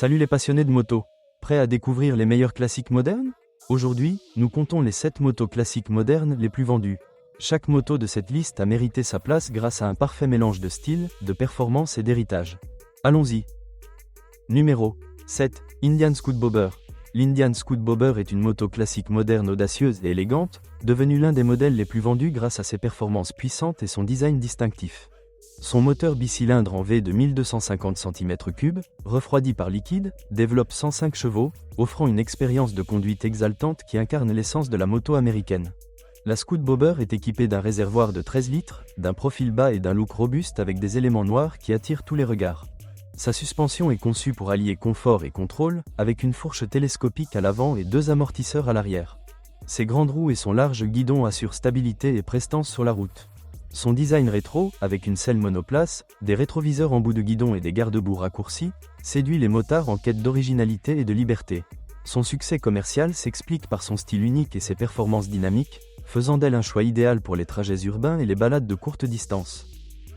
Salut les passionnés de moto, prêts à découvrir les meilleurs classiques modernes? Aujourd'hui, nous comptons les 7 motos classiques modernes les plus vendues. Chaque moto de cette liste a mérité sa place grâce à un parfait mélange de style, de performance et d'héritage. Allons-y. Numéro 7. Indian Scoot Bobber. L'Indian Scoot Bobber est une moto classique moderne audacieuse et élégante, devenue l'un des modèles les plus vendus grâce à ses performances puissantes et son design distinctif. Son moteur bicylindre en V de 1250 cm3, refroidi par liquide, développe 105 chevaux, offrant une expérience de conduite exaltante qui incarne l'essence de la moto américaine. La Scoot Bobber est équipée d'un réservoir de 13 litres, d'un profil bas et d'un look robuste avec des éléments noirs qui attirent tous les regards. Sa suspension est conçue pour allier confort et contrôle, avec une fourche télescopique à l'avant et 2 amortisseurs à l'arrière. Ses grandes roues et son large guidon assurent stabilité et prestance sur la route. Son design rétro, avec une selle monoplace, des rétroviseurs en bout de guidon et des garde-boue raccourcis, séduit les motards en quête d'originalité et de liberté. Son succès commercial s'explique par son style unique et ses performances dynamiques, faisant d'elle un choix idéal pour les trajets urbains et les balades de courte distance.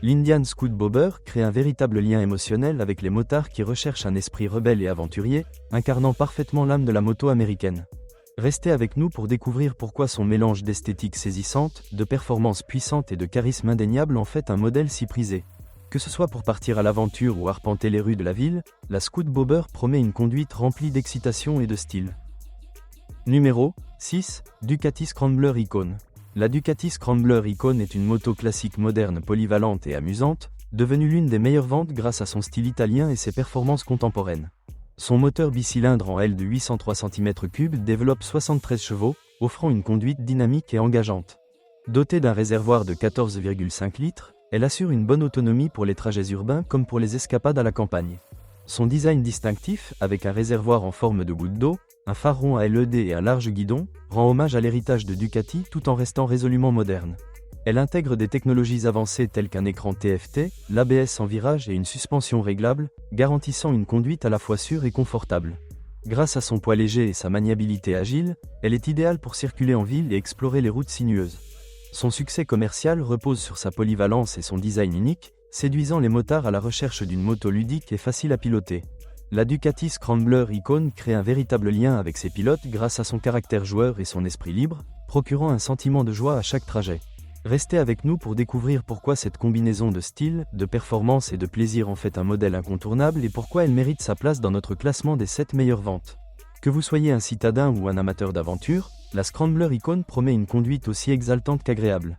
L'Indian Scoot Bobber crée un véritable lien émotionnel avec les motards qui recherchent un esprit rebelle et aventurier, incarnant parfaitement l'âme de la moto américaine. Restez avec nous pour découvrir pourquoi son mélange d'esthétique saisissante, de performances puissantes et de charisme indéniable en fait un modèle si prisé. Que ce soit pour partir à l'aventure ou arpenter les rues de la ville, la Scoot Bobber promet une conduite remplie d'excitation et de style. Numéro 6. Ducati Scrambler Icon. La Ducati Scrambler Icon est une moto classique moderne polyvalente et amusante, devenue l'une des meilleures ventes grâce à son style italien et ses performances contemporaines. Son moteur bicylindre en L de 803 cm3 développe 73 chevaux, offrant une conduite dynamique et engageante. Dotée d'un réservoir de 14,5 litres, elle assure une bonne autonomie pour les trajets urbains comme pour les escapades à la campagne. Son design distinctif, avec un réservoir en forme de goutte d'eau, un phare rond à LED et un large guidon, rend hommage à l'héritage de Ducati tout en restant résolument moderne. Elle intègre des technologies avancées telles qu'un écran TFT, l'ABS en virage et une suspension réglable, garantissant une conduite à la fois sûre et confortable. Grâce à son poids léger et sa maniabilité agile, elle est idéale pour circuler en ville et explorer les routes sinueuses. Son succès commercial repose sur sa polyvalence et son design unique, séduisant les motards à la recherche d'une moto ludique et facile à piloter. La Ducati Scrambler Icon crée un véritable lien avec ses pilotes grâce à son caractère joueur et son esprit libre, procurant un sentiment de joie à chaque trajet. Restez avec nous pour découvrir pourquoi cette combinaison de style, de performance et de plaisir en fait un modèle incontournable et pourquoi elle mérite sa place dans notre classement des 7 meilleures ventes. Que vous soyez un citadin ou un amateur d'aventure, la Scrambler Icon promet une conduite aussi exaltante qu'agréable.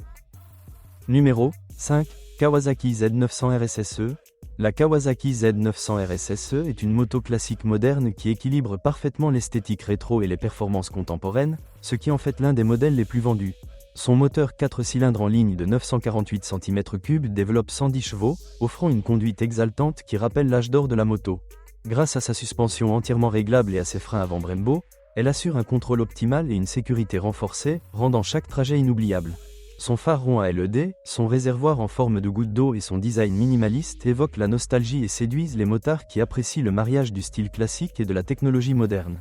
Numéro 5. Kawasaki Z900 RSSE. La Kawasaki Z900 RSSE est une moto classique moderne qui équilibre parfaitement l'esthétique rétro et les performances contemporaines, ce qui en fait l'un des modèles les plus vendus. Son moteur 4 cylindres en ligne de 948 cm3 développe 110 chevaux, offrant une conduite exaltante qui rappelle l'âge d'or de la moto. Grâce à sa suspension entièrement réglable et à ses freins avant Brembo, elle assure un contrôle optimal et une sécurité renforcée, rendant chaque trajet inoubliable. Son phare rond à LED, son réservoir en forme de goutte d'eau et son design minimaliste évoquent la nostalgie et séduisent les motards qui apprécient le mariage du style classique et de la technologie moderne.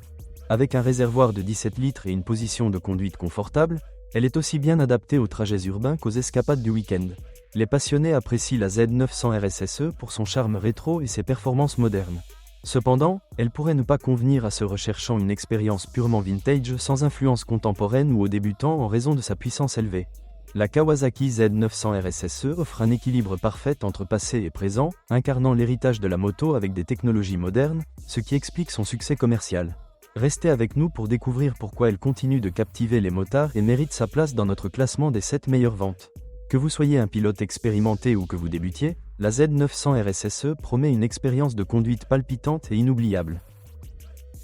Avec un réservoir de 17 litres et une position de conduite confortable, elle est aussi bien adaptée aux trajets urbains qu'aux escapades du week-end. Les passionnés apprécient la Z900 RSSE pour son charme rétro et ses performances modernes. Cependant, elle pourrait ne pas convenir à ceux recherchant une expérience purement vintage sans influence contemporaine ou aux débutants en raison de sa puissance élevée. La Kawasaki Z900 RSSE offre un équilibre parfait entre passé et présent, incarnant l'héritage de la moto avec des technologies modernes, ce qui explique son succès commercial. Restez avec nous pour découvrir pourquoi elle continue de captiver les motards et mérite sa place dans notre classement des 7 meilleures ventes. Que vous soyez un pilote expérimenté ou que vous débutiez, la Z900 RSSE promet une expérience de conduite palpitante et inoubliable.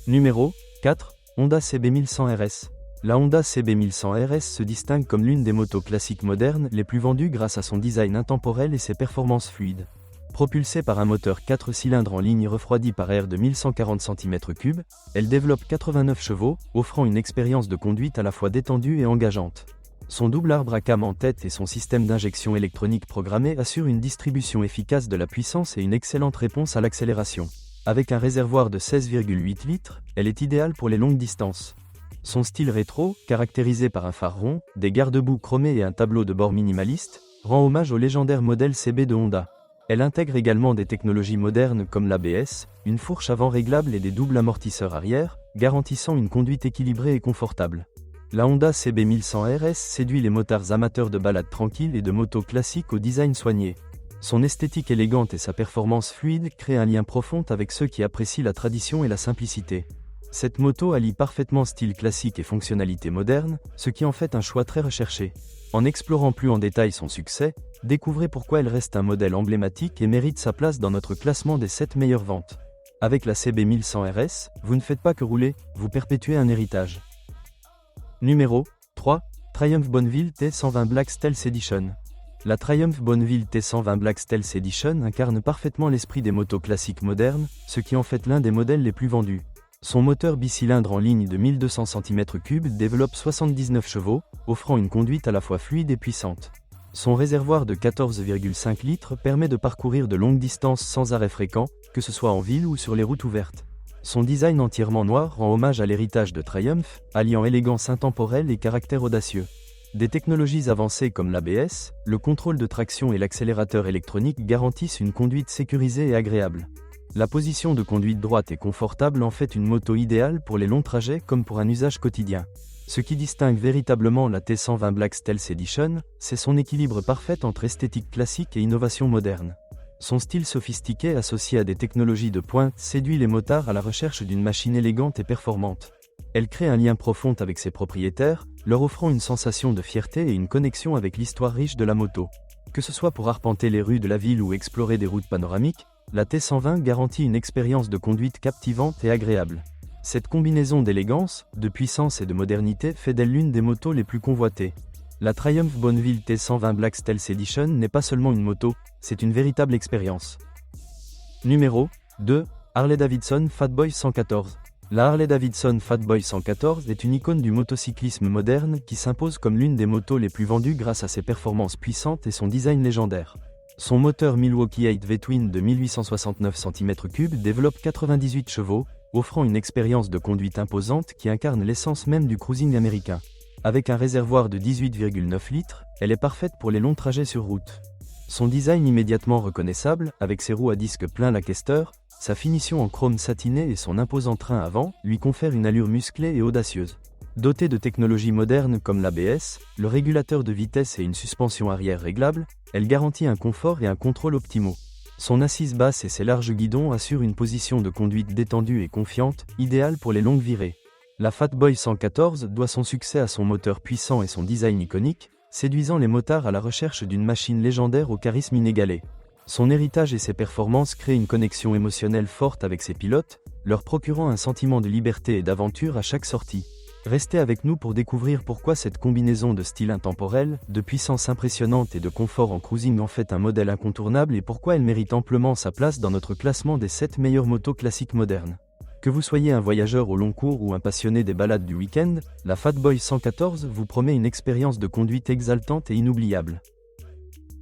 Numéro 4. Honda CB1100 RS. La Honda CB1100 RS se distingue comme l'une des motos classiques modernes les plus vendues grâce à son design intemporel et ses performances fluides. Propulsée par un moteur 4 cylindres en ligne refroidi par air de 1140 cm3, elle développe 89 chevaux, offrant une expérience de conduite à la fois détendue et engageante. Son double arbre à cam en tête et son système d'injection électronique programmé assurent une distribution efficace de la puissance et une excellente réponse à l'accélération. Avec un réservoir de 16,8 litres, elle est idéale pour les longues distances. Son style rétro, caractérisé par un phare rond, des garde-boue chromés et un tableau de bord minimaliste, rend hommage au légendaire modèle CB de Honda. Elle intègre également des technologies modernes comme l'ABS, une fourche avant réglable et des doubles amortisseurs arrière, garantissant une conduite équilibrée et confortable. La Honda CB1100 RS séduit les motards amateurs de balades tranquilles et de motos classiques au design soigné. Son esthétique élégante et sa performance fluide créent un lien profond avec ceux qui apprécient la tradition et la simplicité. Cette moto allie parfaitement style classique et fonctionnalité moderne, ce qui en fait un choix très recherché. En explorant plus en détail son succès, découvrez pourquoi elle reste un modèle emblématique et mérite sa place dans notre classement des 7 meilleures ventes. Avec la CB1100 RS, vous ne faites pas que rouler, vous perpétuez un héritage. Numéro 3. Triumph Bonneville T120 Black Stealth Edition. La Triumph Bonneville T120 Black Stealth Edition incarne parfaitement l'esprit des motos classiques modernes, ce qui en fait l'un des modèles les plus vendus. Son moteur bicylindre en ligne de 1200 cm3 développe 79 chevaux, offrant une conduite à la fois fluide et puissante. Son réservoir de 14,5 litres permet de parcourir de longues distances sans arrêt fréquent, que ce soit en ville ou sur les routes ouvertes. Son design entièrement noir rend hommage à l'héritage de Triumph, alliant élégance intemporelle et caractère audacieux. Des technologies avancées comme l'ABS, le contrôle de traction et l'accélérateur électronique garantissent une conduite sécurisée et agréable. La position de conduite droite et confortable en fait une moto idéale pour les longs trajets comme pour un usage quotidien. Ce qui distingue véritablement la T120 Black Stealth Edition, c'est son équilibre parfait entre esthétique classique et innovation moderne. Son style sophistiqué associé à des technologies de pointe séduit les motards à la recherche d'une machine élégante et performante. Elle crée un lien profond avec ses propriétaires, leur offrant une sensation de fierté et une connexion avec l'histoire riche de la moto. Que ce soit pour arpenter les rues de la ville ou explorer des routes panoramiques, la T120 garantit une expérience de conduite captivante et agréable. Cette combinaison d'élégance, de puissance et de modernité fait d'elle l'une des motos les plus convoitées. La Triumph Bonneville T120 Black Stealth Edition n'est pas seulement une moto, c'est une véritable expérience. Numéro 2. Harley-Davidson Fatboy 114. La Harley-Davidson Fatboy 114 est une icône du motocyclisme moderne qui s'impose comme l'une des motos les plus vendues grâce à ses performances puissantes et son design légendaire. Son moteur Milwaukee 8 V-Twin de 1869 cm3 développe 98 chevaux, offrant une expérience de conduite imposante qui incarne l'essence même du cruising américain. Avec un réservoir de 18,9 litres, elle est parfaite pour les longs trajets sur route. Son design immédiatement reconnaissable, avec ses roues à disque plein Lancaster, sa finition en chrome satiné et son imposant train avant, lui confère une allure musclée et audacieuse. Dotée de technologies modernes comme l'ABS, le régulateur de vitesse et une suspension arrière réglable, elle garantit un confort et un contrôle optimaux. Son assise basse et ses larges guidons assurent une position de conduite détendue et confiante, idéale pour les longues virées. La Fatboy 114 doit son succès à son moteur puissant et son design iconique, séduisant les motards à la recherche d'une machine légendaire au charisme inégalé. Son héritage et ses performances créent une connexion émotionnelle forte avec ses pilotes, leur procurant un sentiment de liberté et d'aventure à chaque sortie. Restez avec nous pour découvrir pourquoi cette combinaison de style intemporel, de puissance impressionnante et de confort en cruising en fait un modèle incontournable et pourquoi elle mérite amplement sa place dans notre classement des 7 meilleures motos classiques modernes. Que vous soyez un voyageur au long cours ou un passionné des balades du week-end, la Fatboy 114 vous promet une expérience de conduite exaltante et inoubliable.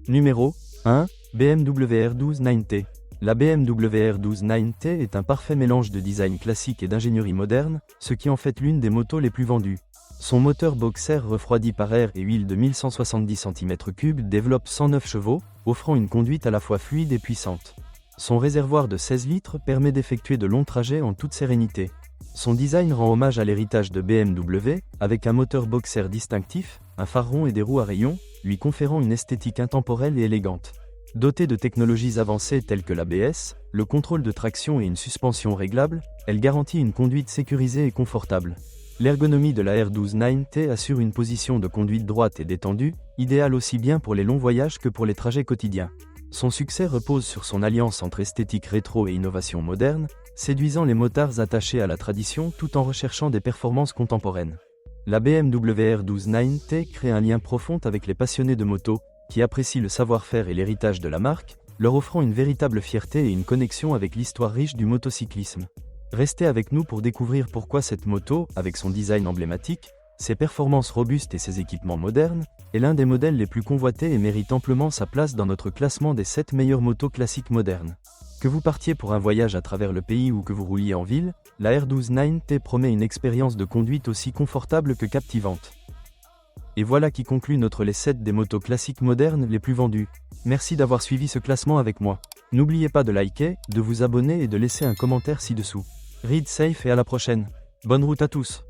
Numéro 1. BMW R12 9T. La BMW R12 9T est un parfait mélange de design classique et d'ingénierie moderne, ce qui en fait l'une des motos les plus vendues. Son moteur boxer refroidi par air et huile de 1170 cm3 développe 109 chevaux, offrant une conduite à la fois fluide et puissante. Son réservoir de 16 litres permet d'effectuer de longs trajets en toute sérénité. Son design rend hommage à l'héritage de BMW, avec un moteur boxer distinctif, un phare rond et des roues à rayons, lui conférant une esthétique intemporelle et élégante. Dotée de technologies avancées telles que l'ABS, le contrôle de traction et une suspension réglable, elle garantit une conduite sécurisée et confortable. L'ergonomie de la R12 9T assure une position de conduite droite et détendue, idéale aussi bien pour les longs voyages que pour les trajets quotidiens. Son succès repose sur son alliance entre esthétique rétro et innovation moderne, séduisant les motards attachés à la tradition tout en recherchant des performances contemporaines. La BMW R12 9T crée un lien profond avec les passionnés de moto, qui apprécient le savoir-faire et l'héritage de la marque, leur offrant une véritable fierté et une connexion avec l'histoire riche du motocyclisme. Restez avec nous pour découvrir pourquoi cette moto, avec son design emblématique, ses performances robustes et ses équipements modernes, est l'un des modèles les plus convoités et mérite amplement sa place dans notre classement des 7 meilleures motos classiques modernes. Que vous partiez pour un voyage à travers le pays ou que vous rouliez en ville, la R12 9T promet une expérience de conduite aussi confortable que captivante. Et voilà qui conclut notre les 7 des motos classiques modernes les plus vendues. Merci d'avoir suivi ce classement avec moi. N'oubliez pas de liker, de vous abonner et de laisser un commentaire ci-dessous. Ride safe et à la prochaine. Bonne route à tous.